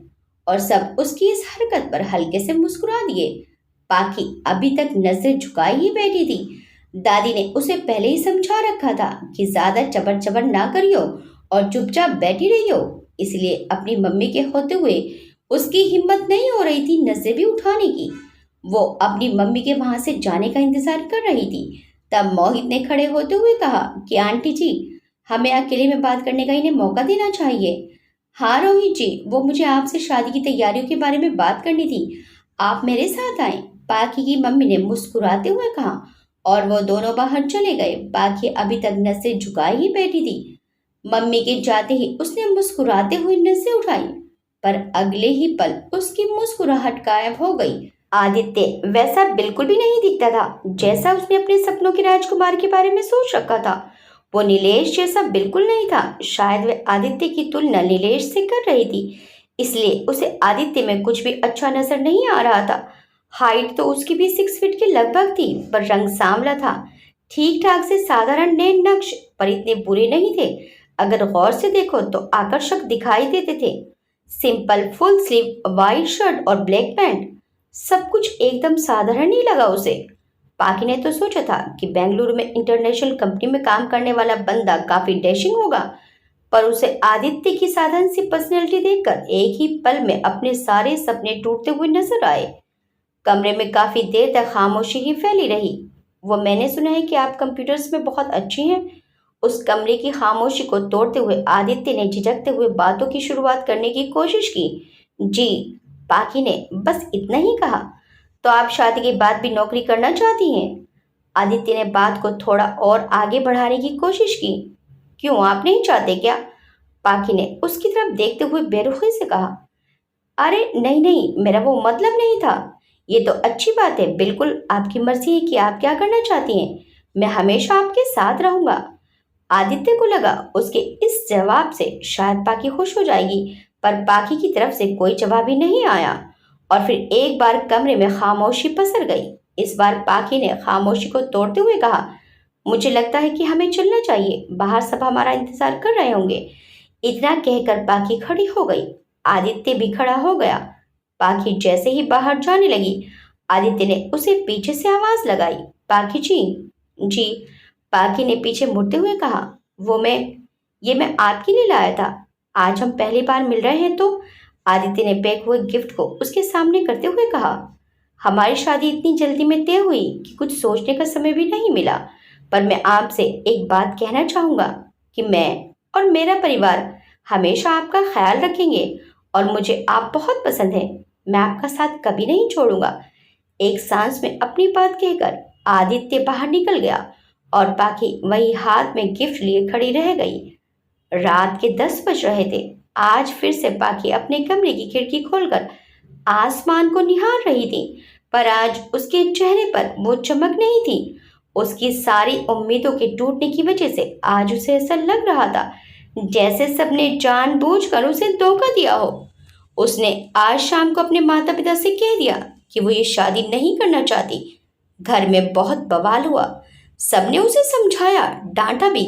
और सब उसकी इस हरकत पर हल्के से मुस्कुरा दिए। पाखी अभी तक नजरें झुकाई ही बैठी थी। दादी ने उसे पहले ही समझा रखा था कि ज्यादा चबर चबर ना करियो और चुपचाप बैठी रहियो, इसलिए अपनी मम्मी के होते हुए उसकी हिम्मत नहीं हो रही थी नजरें भी उठाने की। वो अपनी मम्मी के वहां से जाने का इंतजार कर रही थी। तब मोहित ने खड़े होते हुए कहा कि आंटी जी, हमें अकेले में बात करने का इन्हें मौका देना चाहिए। हाँ रोहित जी, वो मुझे आपसे शादी की तैयारियों के बारे में बात करनी थी, आप मेरे साथ आए, पाखी की मम्मी ने मुस्कुराते हुए कहा और वो दोनों बाहर चले गए। पाखी अभी तक नसें झुकाई ही बैठी थी। मम्मी के जाते ही उसने मुस्कुराते हुए नसें उठाई, पर अगले ही पल उसकी मुस्कुराहट गायब हो गई। आदित्य वैसा बिल्कुल भी नहीं दिखता था जैसा उसने अपने सपनों के राजकुमार के बारे में सोच रखा था। वो नीलेश जैसा बिल्कुल नहीं था। शायद वह आदित्य की तुलना नीलेश से कर रही थी, इसलिए उसे आदित्य में कुछ भी अच्छा नजर नहीं आ रहा था। हाइट तो उसकी भी 6 फीट के लगभग थी, पर रंग सांवला था। ठीक ठाक से साधारण नैन नक्श, पर इतने बुरे नहीं थे। अगर गौर से देखो तो आकर्षक दिखाई देते थे। Simple full sleeve white shirt और ब्लैक पैंट, सब कुछ एकदम साधारण ही लगा उसे। पाखी ने तो सोचा था कि बेंगलुरु में इंटरनेशनल कंपनी में काम करने वाला बंदा काफी डैशिंग होगा, पर उसे आदित्य की साधारण सी पर्सनैलिटी देखकर एक ही पल में अपने सारे सपने टूटते हुए नजर आए। कमरे में काफी देर तक खामोशी ही फैली रही। वो मैंने सुना है कि आप कंप्यूटर्स में बहुत अच्छी हैं। उस कमरे की खामोशी को तोड़ते हुए आदित्य ने झिझकते हुए बातों की शुरुआत करने की कोशिश की। जी, पाखी ने बस इतना ही कहा। तो आप शादी के बाद भी नौकरी करना चाहती हैं? आदित्य ने बात को थोड़ा और आगे बढ़ाने की कोशिश की। क्यों, आप नहीं चाहते क्या? पाखी ने उसकी तरफ देखते हुए बेरुखी से कहा। अरे नहीं नहीं, मेरा वो मतलब नहीं था। ये तो अच्छी बात है, बिल्कुल आपकी मर्जी है कि आप क्या करना चाहती हैं। मैं हमेशा आपके साथ रहूंगा। आदित्य को लगा उसके इस जवाब से शायद पाखी खुश हो जाएगी, पर पाखी की तरफ से कोई जवाब ही नहीं आया और फिर एक बार कमरे में खामोशी पसर गई। इस बार पाखी ने खामोशी को तोड़ते हुए कहा, मुझे लगता है कि हमें चलना चाहिए, बाहर सब हमारा इंतजार कर रहे होंगे। इतना कहकर पाखी खड़ी हो गई। आदित्य भी खड़ा हो गया। पाखी जैसे ही बाहर जाने लगी, आदित्य ने उसे पीछे से आवाज लगाई, पाखी जी। जी, पाखी ने पीछे मुड़ते हुए कहा। ये मैं आपके लिए लाया था। आज हम पहली बार मिल रहे हैं तो। आदित्य ने पैक हुए गिफ्ट को उसके सामने करते हुए कहा। हमारी शादी इतनी जल्दी में तय हुई कि कुछ सोचने का समय भी नहीं मिला, पर मैं आपसे एक बात कहना चाहूंगा कि मैं और मेरा परिवार हमेशा आपका ख्याल रखेंगे और मुझे आप बहुत पसंद हैं। मैं आपका साथ कभी नहीं छोड़ूंगा। एक सांस में अपनी बात कहकर आदित्य बाहर निकल गया और पाखी वही हाथ में गिफ्ट लिए खड़ी रह गई। रात के 10 बज रहे थे। आज फिर से पाखी अपने कमरे की खिड़की खोलकर आसमान को निहार रही थी, पर आज उसके चेहरे पर वो चमक नहीं थी। उसकी सारी उम्मीदों के टूटने की वजह से आज उसे ऐसा लग रहा था जैसे सबने जानबूझकर उसे धोखा दिया हो। उसने आज शाम को अपने माता पिता से कह दिया कि वो ये शादी नहीं करना चाहती। घर में बहुत बवाल हुआ। सबने उसे समझाया, डांटा भी,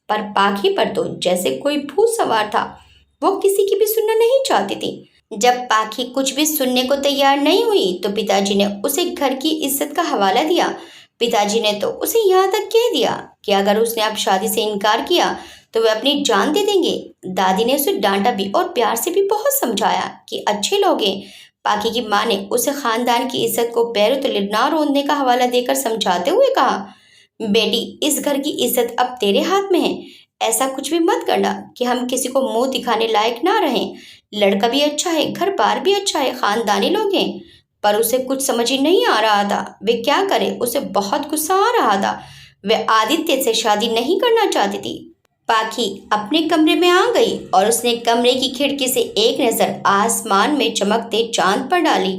पर पाखी पर तो जैसे कोई भूत सवार था। वो किसी की भी सुनना नहीं चाहती थी। जब पाखी कुछ भी सुनने को तैयार नहीं हुई तो पिताजी ने उसे घर की इज्जत का हवाला दिया। पिताजी ने तो उसे यहाँ तक कह दिया कि अगर उसने अब शादी से इनकार किया तो वे अपनी जान दे देंगे। दादी ने उसे डांटा भी और प्यार से भी बहुत समझाया कि अच्छे लोग हैं। पाखी की माँ ने उसे खानदान की इज्जत को पैरों तले ना रोंदने का हवाला देकर समझाते हुए कहा, बेटी, इस घर की इज्जत अब तेरे हाथ में है। ऐसा कुछ भी मत करना कि हम किसी को मुंह दिखाने लायक ना रहें। लड़का भी अच्छा है, घर बार भी अच्छा है, खानदानी लोग हैं। पर उसे कुछ समझ ही नहीं आ रहा था वे क्या करे। उसे बहुत गुस्सा आ रहा था। वे आदित्य से शादी नहीं करना चाहती थी। पाखी अपने कमरे में आ गई और उसने कमरे की खिड़की से एक नज़र आसमान में चमकते चांद पर डाली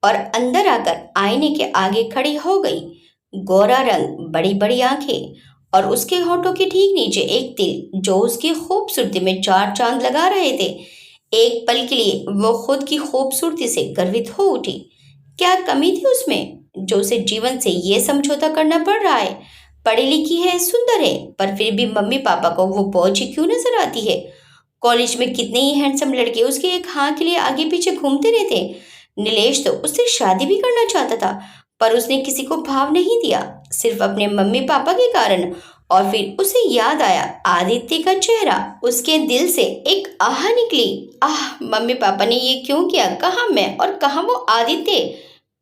और अंदर आकर आईने के आगे खड़ी हो गई। गोरा रंग, बड़ी बड़ी आंखें और उसके होठों के ठीक नीचे एक तिल जो उसकी खूबसूरती में चार चांद लगा रहे थे। एक पल के लिए वो खुद की खूबसूरती से गर्वित हो उठी। क्या कमी थी उसमें जो उसे जीवन से ये समझौता करना पड़ रहा है? पढ़ी लिखी है, सुंदर है, पर फिर भी मम्मी पापा को वो बोझ ही क्यों नजर आती है? कॉलेज में कितने ही हैंडसम लड़के उसके एक हाँ के लिए आगे पीछे घूमते रहते। नीलेश तो उससे शादी भी करना चाहता था, पर उसने किसी को भाव नहीं दिया, सिर्फ अपने मम्मी पापा के कारण। और फिर उसे याद आया आदित्य का चेहरा। उसके दिल से एक आह निकली, आह, मम्मी पापा ने ये क्यों किया? कहाँ मैं और कहाँ वो आदित्य?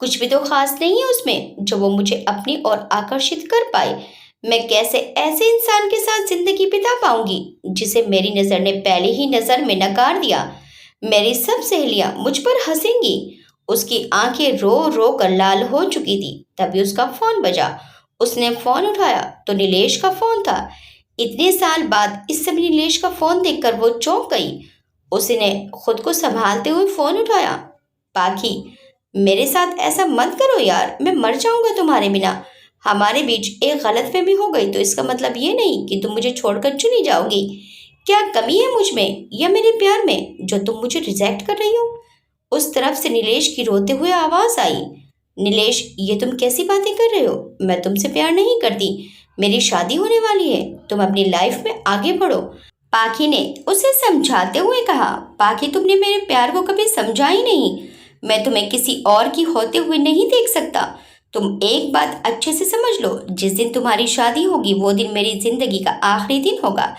कुछ भी तो खास नहीं है उसमें जो वो मुझे अपनी ओर आकर्षित कर पाए। मैं कैसे ऐसे इंसान के साथ जिंदगी बिता पाऊंगी जिसे मेरी नजर ने पहले ही नजर में नकार दिया? मेरी सब सहेलियां मुझ पर हंसेंगी। उसकी आंखें रो रो कर लाल हो चुकी थी। तभी उसका फोन बजा। उसने फोन उठाया तो नीलेश का फोन था। इतने साल बाद इस समय नीलेश का फोन देखकर वो चौंक गई। उसने खुद को संभालते हुए फोन उठाया। पाखी, मेरे साथ ऐसा मत करो यार, मैं मर जाऊंगा तुम्हारे बिना। हमारे बीच एक गलतफहमी हो गई तो इसका मतलब ये नहीं कि तुम मुझे छोड़कर चली जाओगी। क्या कमी है मुझ में या मेरे प्यार में जो तुम मुझे रिजेक्ट कर रही हो? उस तरफ से नीलेश की रोते हुए आवाज आई। नीलेश, ये तुम कैसी बातें कर रहे हो? मैं तुमसे प्यार नहीं करती। मेरी शादी होने वाली है। तुम अपनी लाइफ में आगे बढ़ो। पाखी ने उसे समझाते हुए कहा। पाखी, तुमने मेरे प्यार को कभी समझा ही नहीं। मैं तुम्हें किसी और की होते हुए नहीं देख सकता। तुम एक बात अच्छे से समझ लो, जिस दिन तुम्हारी शादी होगी वो दिन मेरी जिंदगी का आखिरी दिन होगा।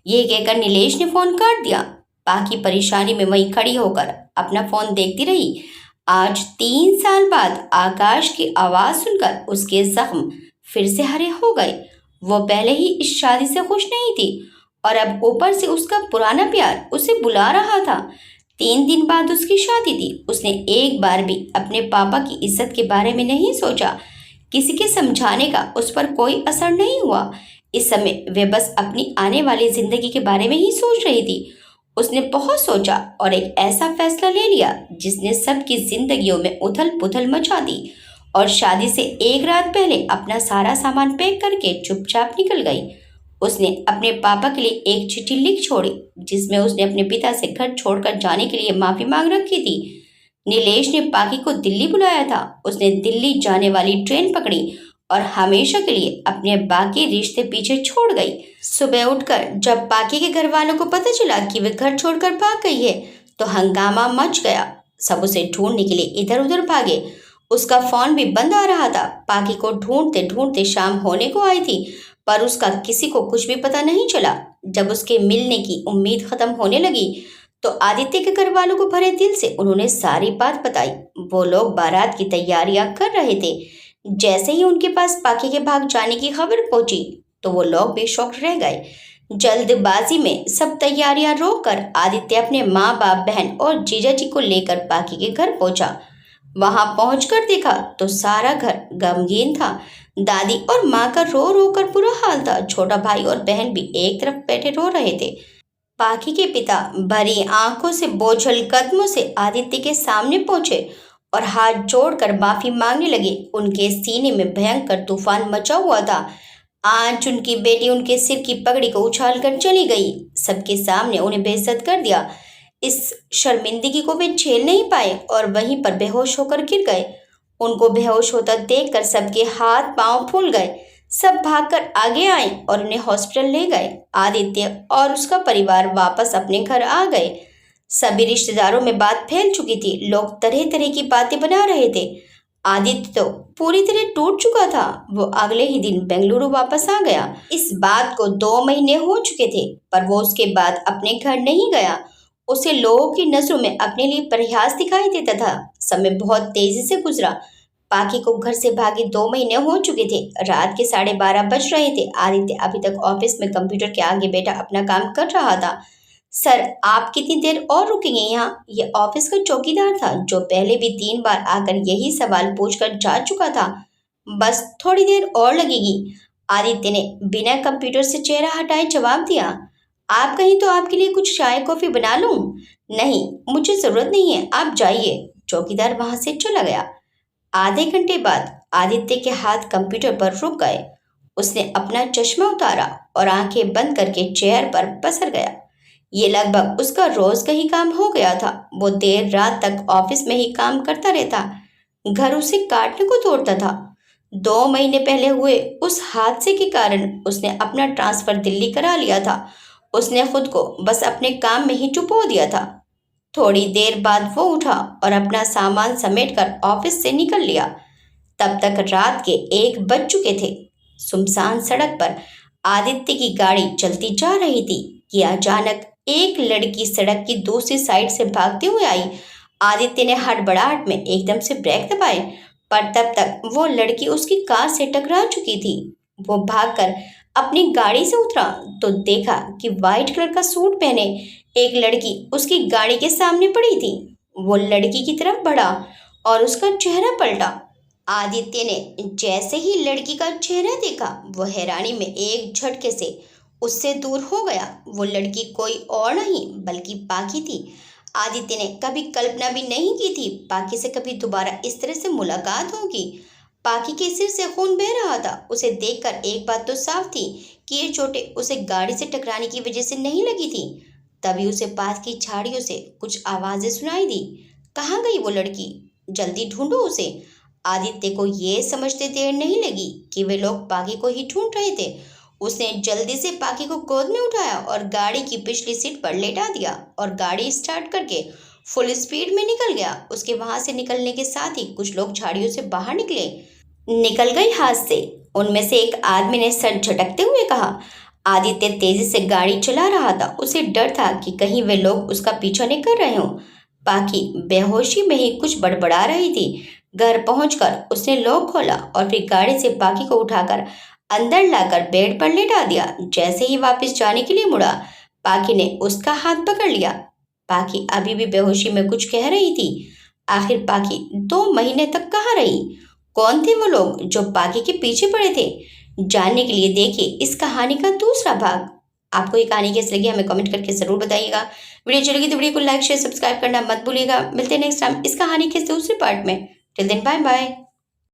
ये कहकर नीलेश ने फोन काट दिया। पाखी परेशानी में वहीं खड़ी होकर अपना फोन देखती रही। आज 3 साल बाद आकाश की आवाज सुनकर उसके जख्म फिर से हरे हो गए। वो पहले ही इस शादी से खुश नहीं थी और अब ऊपर से उसका पुराना प्यार उसे बुला रहा था। 3 दिन बाद उसकी शादी थी। उसने एक बार भी अपने पापा की इज्जत के बारे में नहीं सोचा किसी के समझाने का उस पर कोई असर नहीं हुआ। इस समय वे बस अपनी आने वाली जिंदगी के बारे में ही सोच रही थी। उसने बहुत सोचा और एक ऐसा फैसला ले लिया जिसने सबकी जिंदगियों में उथल पुथल मचा दी, और शादी से एक रात पहले अपना सारा सामान पैक करके चुपचाप निकल गई। उसने अपने पापा के लिए एक चिट्ठी लिख छोड़ी जिसमें उसने अपने पिता से घर छोड़कर जाने के लिए माफी मांग रखी थी। नीलेश ने पाकी को दिल्ली बुलाया था। उसने दिल्ली जाने वाली ट्रेन पकड़ी और हमेशा के लिए अपने बाकी रिश्ते पीछे छोड़ गई। सुबह उठकर जब पाकी के घर वालों को पता चला कि वे घर छोड़कर भाग गई है तो हंगामा मच गया। सब उसे ढूंढने के लिए इधर उधर भागे। उसका फोन भी बंद आ रहा था। पाकी को ढूंढते ढूंढते शाम होने को आई थी पर उसका किसी को कुछ भी पता नहीं चला। जब उसके मिलने की उम्मीद खत्म होने लगी तो आदित्य के घर वालों को भरे दिल से उन्होंने सारी बात बताई। वो लोग बारात की तैयारियां कर रहे थे। जैसे ही उनके पास पाकी के भाग जाने की खबर पहुंची तो वो लोग बेशौक रह गए। जल्दबाजी में सब तैयारियां रोककर आदित्य अपने माँ बाप, बहन और जीजा जी को लेकर पाकी के घर पहुंचा। वहां पहुंचकर देखा तो सारा घर गमगीन था। दादी और माँ का रो रो कर बुरा हाल था। छोटा भाई और बहन भी एक तरफ बैठे रो रहे थे। पाखी के पिता भरी आंखों से बोझल कदमों से आदित्य के सामने पहुंचे और हाथ जोड़कर माफी मांगने लगे। उनके सीने में भयंकर तूफान मचा हुआ था। आज उनकी बेटी उनके सिर की पगड़ी को उछाल कर चली गई। सबके सामने उन्हें बेइज्जत कर दिया। इस शर्मिंदगी को वे झेल नहीं पाए और वहीं पर बेहोश होकर गिर गए। उनको बेहोश होता देखकर सबके हाथ पांव फूल गए। सब भागकर आगे आए और उन्हें हॉस्पिटल ले गए। आदित्य और उसका परिवार वापस अपने घर आ गए। सभी रिश्तेदारों में बात फैल चुकी थी। लोग तरह तरह की बातें बना रहे थे। आदित्य तो पूरी तरह टूट चुका था। वो अगले ही दिन बेंगलुरु वापस आ गया। इस बात को 2 महीने हो चुके थे पर वो उसके बाद अपने घर नहीं गया। उसे लोगों की नजरों में अपने लिए प्रयास दिखाई देता था। समय बहुत तेजी से गुजरा। पाकी को घर से भागे 2 महीने हो चुके थे। रात के 12:30 बज रहे थे। आदित्य अभी तक ऑफिस में कंप्यूटर के आगे बैठा अपना काम कर रहा था। सर, आप कितनी देर और रुकेंगे यहाँ? ये ऑफिस का चौकीदार था जो पहले भी 3 बार आकर यही सवाल पूछकर जा चुका था। बस थोड़ी देर और लगेगी, आदित्य ने बिना कंप्यूटर से चेहरा हटाए जवाब दिया। आप कहीं तो आपके लिए कुछ चाय कॉफी बना लूं? नहीं, मुझे जरूरत नहीं है, आप जाइए। चौकीदार वहां से चला गया। आधे घंटे बाद आदित्य के हाथ कंप्यूटर पर रुक गए। उसने अपना चश्मा उतारा और आंखें बंद करके चेयर पर पसर गया। ये लगभग उसका रोज का ही काम हो गया था। वो देर रात तक ऑफिस में ही काम करता रहता। घर उसे काटने को तोड़ता था। 2 महीने पहले हुए उस हादसे के कारण उसने अपना ट्रांसफर दिल्ली करा लिया था। उसने खुद को बस अपने काम में ही डुबो दिया था। थोड़ी देर बाद वो उठा और अपना सामान समेटकर ऑफिस से निकल लिया। तब तक रात के 1 बज चुके थे। सुनसान सड़क पर आदित्य की गाड़ी चलती जा रही थी कि अचानक एक लड़की सड़क की दूसरी साइड से भागते हुए आई। आदित्य ने हड़बड़ाहट में एकदम से ब्रेक दबाए पर तब तक वो लड़की उसकी कार से टकरा चुकी थी। वो भागकर अपनी गाड़ी से उतरा तो देखा कि वाइट कलर का सूट पहने एक लड़की उसकी गाड़ी के सामने पड़ी थी। वो लड़की की तरफ बढ़ा और उसका चेहरा पलटा। आदित्य ने जैसे ही लड़की का चेहरा देखा वो हैरानी में एक झटके से उससे दूर हो गया। वो लड़की कोई और नहीं बल्कि पाकी थी। आदित्य ने कभी कल्पना भी नहीं की थी पाकी से कभी दोबारा इस तरह से मुलाकात होगी। पाकी के सिर से खून बह रहा था। उसे देखकर एक बात तो साफ थी कि ये चोटें उसे गाड़ी से टकराने की वजह से नहीं लगी थी। तभी उसे पास की झाड़ियों से कुछ आवाजें सुनाई दी। कहाँ गई वो लड़की? जल्दी ढूंढो उसे। आदित्य को ये समझते देर नहीं लगी कि वे लोग पाकी को ही ढूंढ रहे थे। उसने जल्दी से पाकी को गोद में उठाया और गाड़ी की पिछली सीट पर लेटा दिया और गाड़ी स्टार्ट करके फुल स्पीड में निकल गया। उसके वहां से निकलने के साथ ही कुछ लोग झाड़ियों से बाहर निकल गई हाथ से। उनमें से एक आदमी ने सर झटकते हुए कहा। आदित्य तेजी से गाड़ी चला रहा था। उसे डर था कि कहीं वे लोग उसका पीछा नहीं कर रहे हों। पाकी बेहोशी में ही कुछ बड़बड़ा रही थी। घर पहुंचकर उसने लॉक खोला और फिर गाड़ी से पाकी को उठाकर अंदर लाकर बेड पर लेटा दिया। जैसे ही वापस जाने के लिए मुड़ा पाकी ने उसका हाथ पकड़ लिया। पाकी अभी भी बेहोशी में कुछ कह रही थी। आखिर पाकी 2 महीने तक कहाँ रही? कौन थे वो लोग जो बाकी के पीछे पड़े थे? जानने के लिए देखिए इस कहानी का दूसरा भाग। आपको ये कहानी कैसी लगी हमें कमेंट करके ज़रूर बताइएगा। वीडियो अच्छी लगी तो वीडियो को लाइक शेयर सब्सक्राइब करना मत भूलिएगा। मिलते हैं नेक्स्ट टाइम इस कहानी के दूसरे पार्ट में। Till then bye bye.